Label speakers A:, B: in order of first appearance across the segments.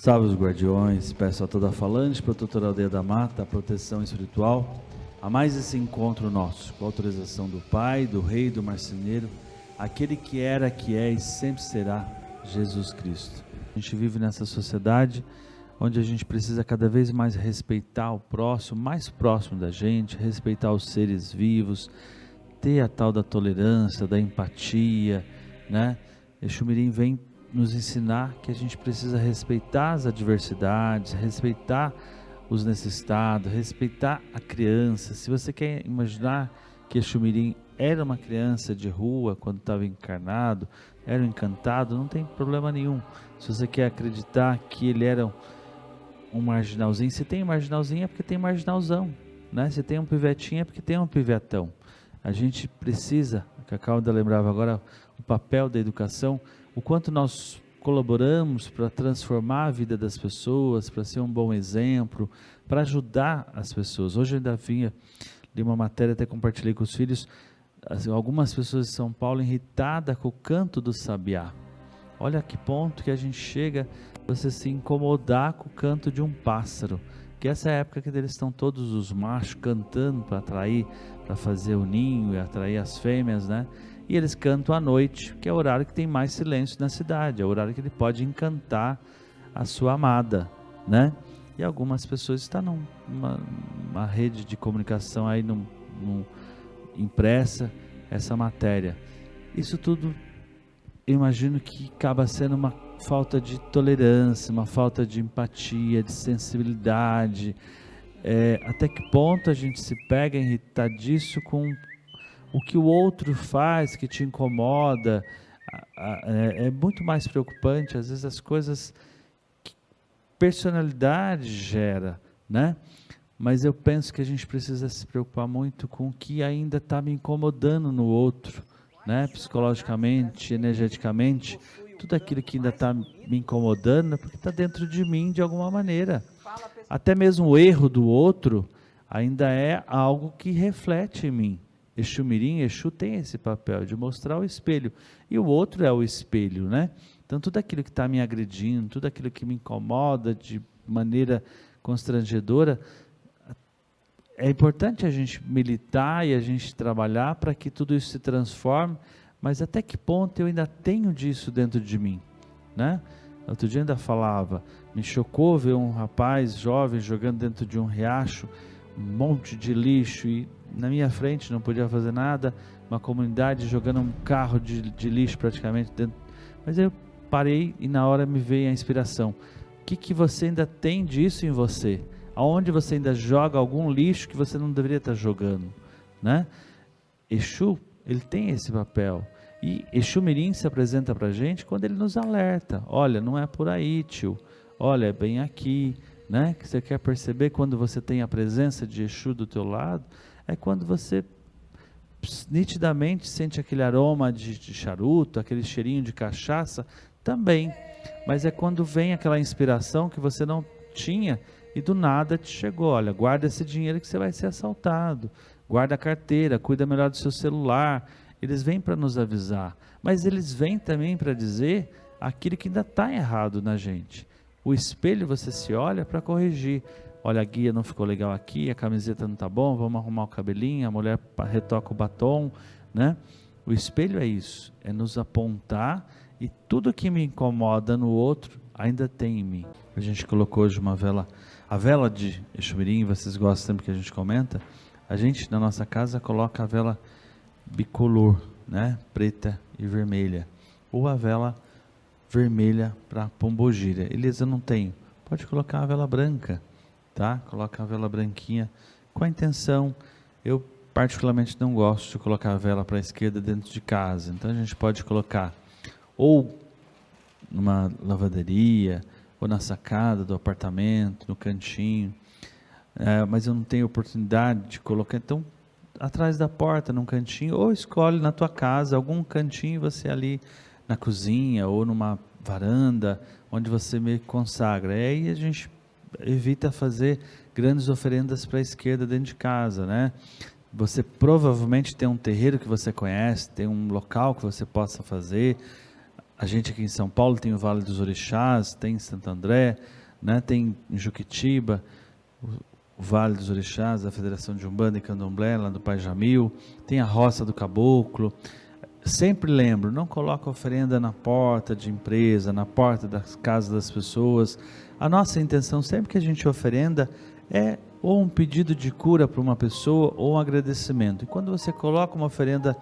A: Salve os guardiões, peço a toda a falange, protetora aldeia da mata, a proteção espiritual, a mais esse encontro nosso, com a autorização do Pai, do Rei, do Marceneiro, aquele que era, que é e sempre será Jesus Cristo. A gente vive nessa sociedade onde a gente precisa cada vez mais respeitar o próximo, mais próximo da gente, respeitar os seres vivos, ter a tal da tolerância, da empatia, né? Exu Mirim vem nos ensinar que a gente precisa respeitar as adversidades, respeitar os necessitados, respeitar a criança. Se você quer imaginar que Exu Mirim era uma criança de rua quando estava encarnado, era um encantado, não tem problema nenhum. Se você quer acreditar que ele era um marginalzinho, se tem marginalzinho é porque tem marginalzão, né? Se tem um pivetinho é porque tem um pivetão. A gente precisa, a Cacau ainda lembrava agora, o papel da educação, o quanto nós colaboramos para transformar a vida das pessoas, para ser um bom exemplo, para ajudar as pessoas. Hoje eu ainda li uma matéria, até compartilhei com os filhos, assim, algumas pessoas de São Paulo irritadas com o canto do sabiá. Olha a que ponto que a gente chega, você se incomodar com o canto de um pássaro, que essa é a época que eles estão todos os machos cantando para atrair, para fazer o ninho e atrair as fêmeas, né? E eles cantam à noite, que é o horário que tem mais silêncio na cidade, é o horário que ele pode encantar a sua amada, né? E algumas pessoas estão numa rede de comunicação aí, impressa, essa matéria. Isso tudo, eu imagino que acaba sendo uma falta de tolerância, uma falta de empatia, de sensibilidade. Até que ponto a gente se pega irritadiço com o que o outro faz, que te incomoda. É muito mais preocupante, às vezes, as coisas que personalidade gera, né? Mas eu penso que a gente precisa se preocupar muito com o que ainda está me incomodando no outro, né? Psicologicamente, energeticamente, tudo aquilo que ainda está me incomodando é porque está dentro de mim de alguma maneira. Até mesmo o erro do outro ainda é algo que reflete em mim. Exu Mirim, Exu tem esse papel de mostrar o espelho, e o outro é o espelho, né? Então tudo aquilo que está me agredindo, tudo aquilo que me incomoda de maneira constrangedora, é importante a gente militar e a gente trabalhar para que tudo isso se transforme, mas até que ponto eu ainda tenho disso dentro de mim, né? Outro dia ainda falava, me chocou ver um rapaz jovem jogando dentro de um riacho, um monte de lixo, e na minha frente não podia fazer nada, uma comunidade jogando um carro de lixo praticamente dentro. Mas eu parei e na hora me veio a inspiração. O que você ainda tem disso em você? Aonde você ainda joga algum lixo que você não deveria estar jogando, né? Exu, ele tem esse papel. E Exu Mirim se apresenta para a gente quando ele nos alerta. Olha, não é por aí, tio. Olha, é bem aqui, né? Que você quer perceber quando você tem a presença de Exu do teu lado, é quando você nitidamente sente aquele aroma de charuto, aquele cheirinho de cachaça, também. Mas é quando vem aquela inspiração que você não tinha e do nada te chegou. Olha, guarda esse dinheiro que você vai ser assaltado. Guarda a carteira, cuida melhor do seu celular. Eles vêm para nos avisar, mas eles vêm também para dizer aquilo que ainda está errado na gente. O espelho você se olha para corrigir. Olha, a guia não ficou legal aqui, a camiseta não está bom, vamos arrumar o cabelinho, a mulher retoca o batom, né? O espelho é isso, é nos apontar, e tudo que me incomoda no outro ainda tem em mim. A gente colocou hoje uma vela, a vela de Exu Mirim, vocês gostam sempre que a gente comenta, a gente na nossa casa coloca a vela bicolor, né? Preta e vermelha, ou a vela vermelha para Pombogira. Elisa, não tenho, pode colocar a vela branca, tá? Coloca a vela branquinha com a intenção. Eu particularmente não gosto de colocar a vela para a esquerda dentro de casa, então a gente pode colocar ou numa lavanderia, ou na sacada do apartamento, no cantinho, mas eu não tenho oportunidade de colocar, então atrás da porta, num cantinho, ou escolhe na tua casa algum cantinho, você ali na cozinha ou numa varanda, onde você meio que consagra. E aí a gente evita fazer grandes oferendas para a esquerda dentro de casa, né? Você provavelmente tem um terreiro que você conhece, tem um local que você possa fazer. A gente aqui em São Paulo tem o Vale dos Orixás, tem em Santo André, né? Tem em Juquitiba, o Vale dos Orixás, da Federação de Umbanda e Candomblé, lá do Pai Jamil, tem a Roça do Caboclo. Sempre lembro, não coloca oferenda na porta de empresa, na porta das casas das pessoas. A nossa intenção sempre que a gente oferenda é ou um pedido de cura para uma pessoa ou um agradecimento. E quando você coloca uma oferenda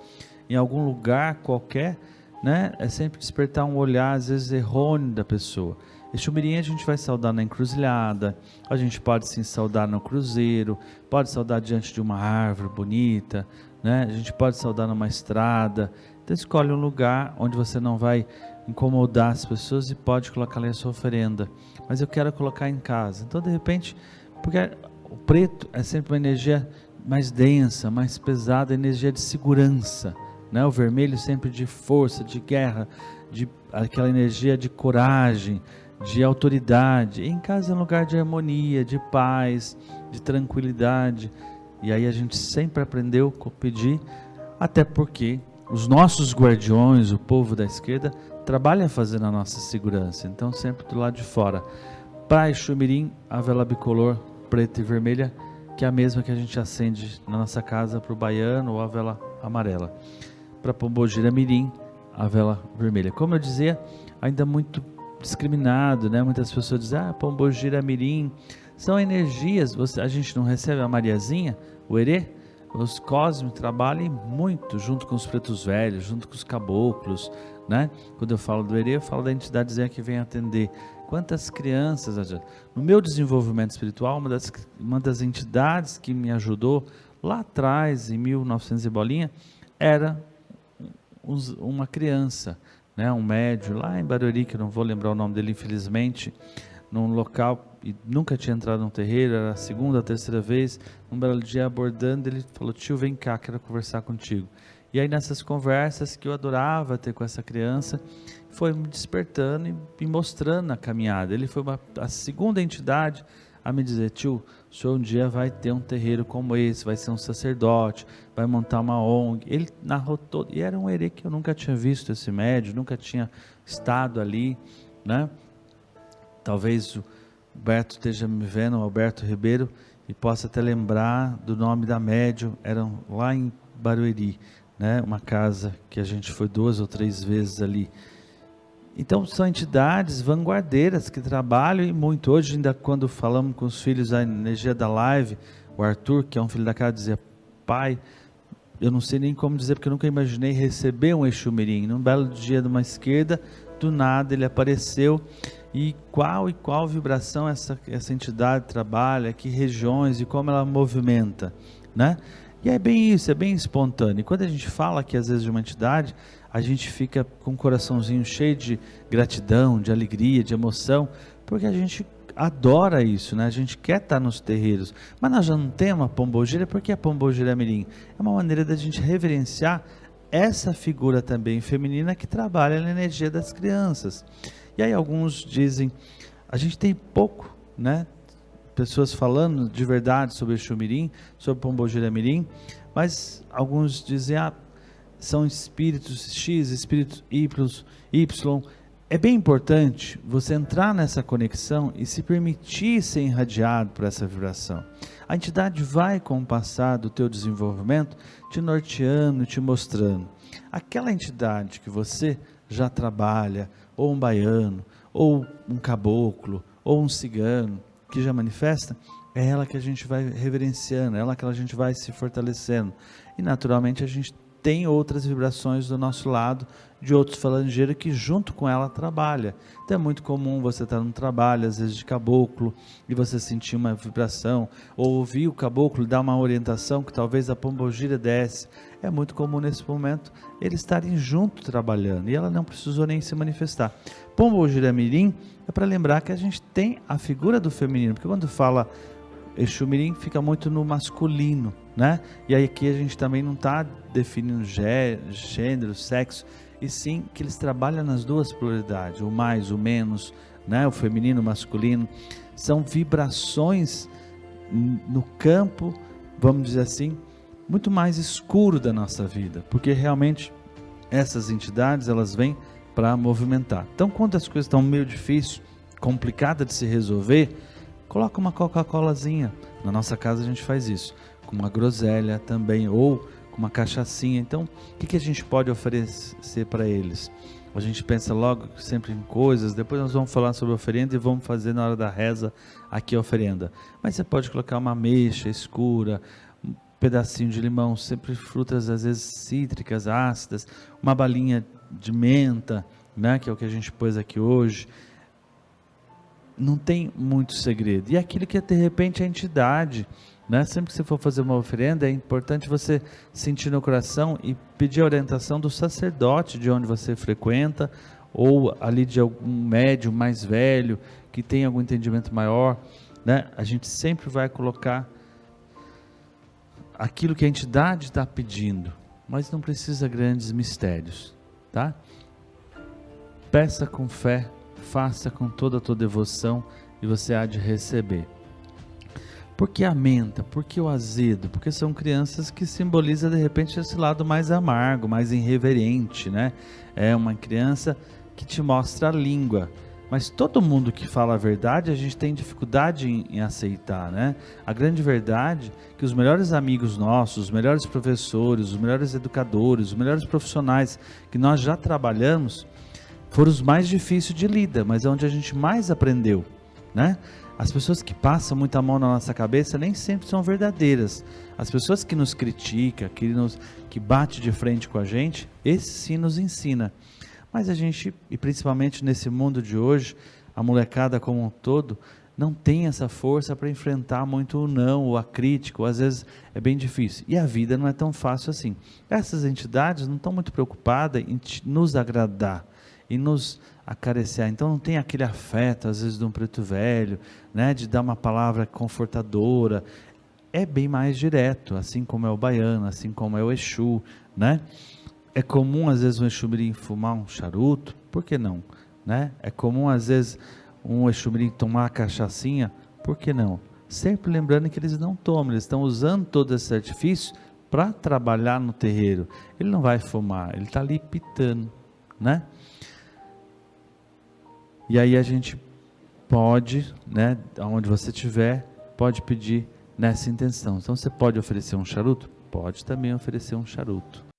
A: em algum lugar qualquer, né, é sempre despertar um olhar às vezes errôneo da pessoa. Exumirim a gente vai saudar na encruzilhada, a gente pode sim saudar no cruzeiro, pode saudar diante de uma árvore bonita, né? A gente pode saudar numa estrada. Então escolhe um lugar onde você não vai incomodar as pessoas e pode colocar ali a sua oferenda. Mas eu quero colocar em casa. Então de repente, porque o preto é sempre uma energia mais densa, mais pesada, energia de segurança, né? O vermelho sempre de força, de guerra, de aquela energia de coragem, de autoridade. Em casa é um lugar de harmonia, de paz, de tranquilidade. E aí a gente sempre aprendeu a pedir, até porque os nossos guardiões, o povo da esquerda, trabalha fazendo a nossa segurança. Então sempre do lado de fora. Para Exumirim, a vela bicolor preta e vermelha, que é a mesma que a gente acende na nossa casa para o baiano, ou a vela amarela. Para Pombogira Mirim, a vela vermelha. Como eu dizia, ainda muito discriminado, né? Muitas pessoas dizem, Pombogira Mirim, são energias, a gente não recebe a Mariazinha, o Herê, os cosmos trabalham muito junto com os pretos velhos, junto com os caboclos, né? Quando eu falo do Herê, eu falo da entidadezinha que vem atender. Quantas crianças, no meu desenvolvimento espiritual, uma das entidades que me ajudou lá atrás, em 1900 e bolinha, era uma criança, né, um médium lá em Barueri, que eu não vou lembrar o nome dele infelizmente, num local, e nunca tinha entrado num terreiro, era a segunda, a terceira vez, um belo dia abordando, ele falou, tio, vem cá, quero conversar contigo. E aí nessas conversas que eu adorava ter com essa criança, foi me despertando e me mostrando a caminhada. Ele foi a segunda entidade a me dizer, tio, o senhor um dia vai ter um terreiro como esse, vai ser um sacerdote, vai montar uma ONG. Ele narrou todo, e era um herê que eu nunca tinha visto esse médium, nunca tinha estado ali, né? Talvez o Alberto esteja me vendo, o Alberto Ribeiro, e possa até lembrar do nome da médium, eram lá em Barueri, né? Uma casa que a gente foi 2 ou 3 vezes ali. Então são entidades vanguardeiras que trabalham e muito. Hoje ainda quando falamos com os filhos da energia da live, o Arthur, que é um filho da casa, dizia, pai, eu não sei nem como dizer, porque eu nunca imaginei receber um Exumirim. Num belo dia de uma esquerda, do nada ele apareceu, e qual vibração essa entidade trabalha, que regiões e como ela movimenta, né? E é bem isso, é bem espontâneo. E quando a gente fala aqui às vezes de uma entidade, a gente fica com o coraçãozinho cheio de gratidão, de alegria, de emoção, porque a gente adora isso, né? A gente quer estar nos terreiros, mas nós já não temos a Pombogira. Por que a Pombogira Mirim? É uma maneira da gente reverenciar essa figura também feminina que trabalha na energia das crianças. E aí alguns dizem, a gente tem pouco, né? Pessoas falando de verdade sobre Exumirim, sobre Pombogira Mirim, mas alguns dizem, são espíritos X, espíritos Y. É bem importante você entrar nessa conexão e se permitir ser irradiado por essa vibração. A entidade vai, com o passar do teu desenvolvimento, te norteando, te mostrando. Aquela entidade que você já trabalha, ou um baiano, ou um caboclo, ou um cigano, que já manifesta, é ela que a gente vai reverenciando, é ela que a gente vai se fortalecendo. E naturalmente a gente tem outras vibrações do nosso lado, de outros falangeiros que junto com ela trabalha. Então é muito comum você estar num trabalho, às vezes de caboclo, e você sentir uma vibração, ou ouvir o caboclo dar uma orientação que talvez a Pombogira desse. É muito comum nesse momento eles estarem junto trabalhando, e ela não precisou nem se manifestar. Pombogira Mirim é para lembrar que a gente tem a figura do feminino, porque quando fala Exumirim fica muito no masculino, né? E aí aqui a gente também não está definindo gênero, sexo, e sim que eles trabalham nas duas pluralidades, o mais, o menos, né? O feminino, o masculino, são vibrações no campo, vamos dizer assim, muito mais escuro da nossa vida, porque realmente essas entidades, elas vêm para movimentar. Então, quando as coisas estão meio difíceis, complicada de se resolver, coloca uma Coca-Colazinha. Na nossa casa a gente faz isso, com uma groselha também, ou com uma cachaçinha. Então, o que a gente pode oferecer para eles? A gente pensa logo sempre em coisas, depois nós vamos falar sobre a oferenda e vamos fazer na hora da reza aqui a oferenda. Mas você pode colocar uma ameixa escura, um pedacinho de limão, sempre frutas às vezes cítricas, ácidas, uma balinha de menta, né, que é o que a gente pôs aqui hoje. Não tem muito segredo. E aquilo que é de repente a entidade, né? Sempre que você for fazer uma oferenda, é importante você sentir no coração e pedir a orientação do sacerdote de onde você frequenta, ou ali de algum médium mais velho, que tem algum entendimento maior, né? A gente sempre vai colocar aquilo que a entidade está pedindo, mas não precisa grandes mistérios, tá? Peça com fé, faça com toda a tua devoção e você há de receber. Por que a menta? Por que o azedo? Porque são crianças que simbolizam de repente esse lado mais amargo, mais irreverente, né? É uma criança que te mostra a língua. Mas todo mundo que fala a verdade, a gente tem dificuldade em aceitar, né? A grande verdade é que os melhores amigos nossos, os melhores professores, os melhores educadores, os melhores profissionais que nós já trabalhamos, foram os mais difíceis de lida, mas é onde a gente mais aprendeu, né? As pessoas que passam muita mão na nossa cabeça nem sempre são verdadeiras. As pessoas que nos criticam, que bate de frente com a gente, esse sim nos ensina. Mas a gente, e principalmente nesse mundo de hoje, a molecada como um todo, não tem essa força para enfrentar muito o não, ou a crítica, ou às vezes é bem difícil. E a vida não é tão fácil assim. Essas entidades não estão muito preocupadas em nos agradar e nos acariciar. Então não tem aquele afeto às vezes de um preto velho, né, de dar uma palavra confortadora. É bem mais direto, assim como é o baiano, assim como é o Exu, né? É comum às vezes um Exu-mirim fumar um charuto, por que não, né? É comum às vezes um Exu-mirim tomar uma cachaçinha, por que não? Sempre lembrando que eles não tomam, eles estão usando todo esse artifício para trabalhar no terreiro. Ele não vai fumar, ele está ali pitando, né? E aí a gente pode, né, onde você estiver, pode pedir nessa intenção. Então você pode oferecer um charuto? Pode também oferecer um charuto.